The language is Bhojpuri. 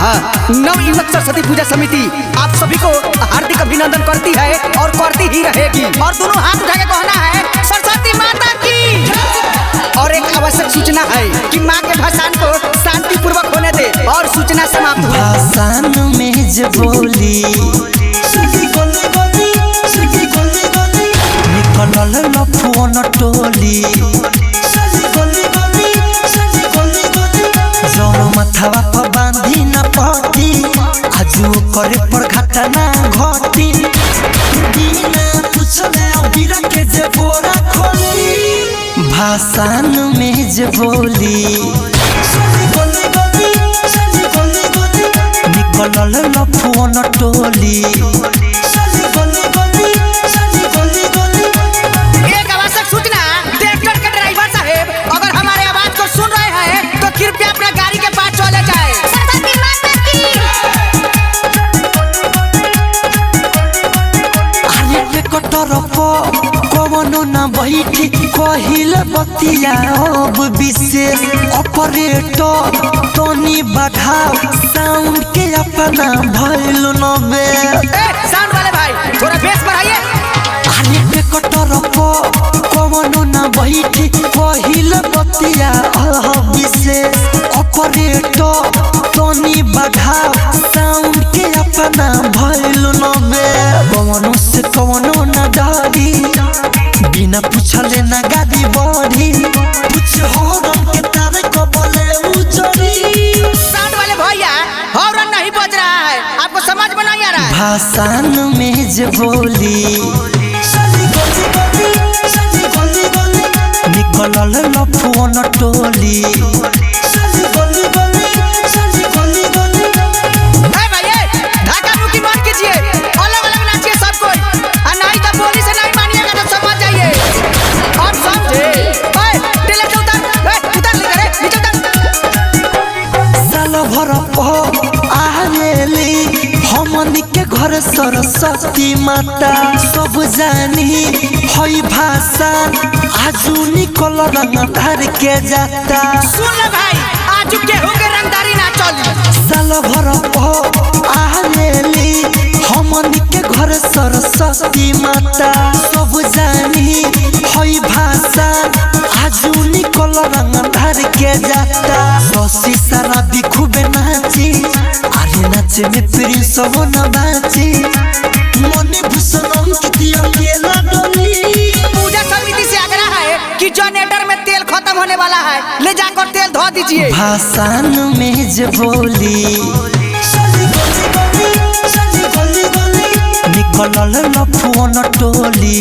नव युवक सरस्वती पूजा समिति आप सभी को हार्दिक अभिनंदन करती है और करती ही रहेगी। और दोनों हाथ उठा के कहना है सरस्वती माता की। और एक आवश्यक सूचना है कि माँ के भाषण को शांति पूर्वक होने दे और सूचना समाप्त हुई। भाषण में जो बोली निकलल लफुअन टोली जौन मथवा पर बांधी न पटी आजू करे पर घटना घटी बिना पूछले अबीरा के जे बोरा खोली भाषण में जो बोली निकलल लफुअन टोली। एक आवश्यक सूचना ट्रैक्टर के ड्राइवर साहब अगर हमारे आवाज को सुन रहे हैं तो कृपया अपना गाड़ी के पास चले जाए। सरस्वती माता की। अरे कटर कवनो न बैठी कहिल बतिया अब विशेष ऑपरेटर तनी बढ़ाओ साउंड के अपना भइल न बे साउंड वाले भाई थोड़ा बेस बढ़ाइए। अरे कटर कवनो न बैठी कहिल बतिया अब विशेष ऑपरेटर तनी बढ़ाओ साउंड के अपना भइल न बे कवनो से कवनो न डरी बिना पूछले ना गाड़ी बढ़ी कुछ हॉर्न के तार को बोले उचरी। साउंड वाले भैया हॉर्न नहीं बज रहा है आपको समझ में नहीं आ रहा है। भाषण में जो बोली निकलल लफुअन टोली। ढाका मुकी मत कीजिए अलग अलग नाचिए सब कोई और नहीं तो बोली से नहीं मानिएगा तो समझ जाइए और समझे। टेले से उतर ले करे नीचे उतर। साल भर आवेली हमनी के घर सरस्वती माता सब जानी हई भाषा आजू निकल रंग धार के जाता। सुन ले भाई आज केहू के रंगदारी ना चली। साल भर आवेली हमनी के घर सरस्वती माता सब जानी हई भाषा आजू निकल रंग धार के जाता। ससी सारा भी खूबे नाची अरे नाचे में प्रिंस सब न बाची मनी भूषण कितिया केला डोली। पूजा समिति से आग्रह है कि जनरेटर में तेल खत्म होने वाला है ले जाकर तेल धो दीजिए। भाषण में जो बोली निकलल लफुअन टोली।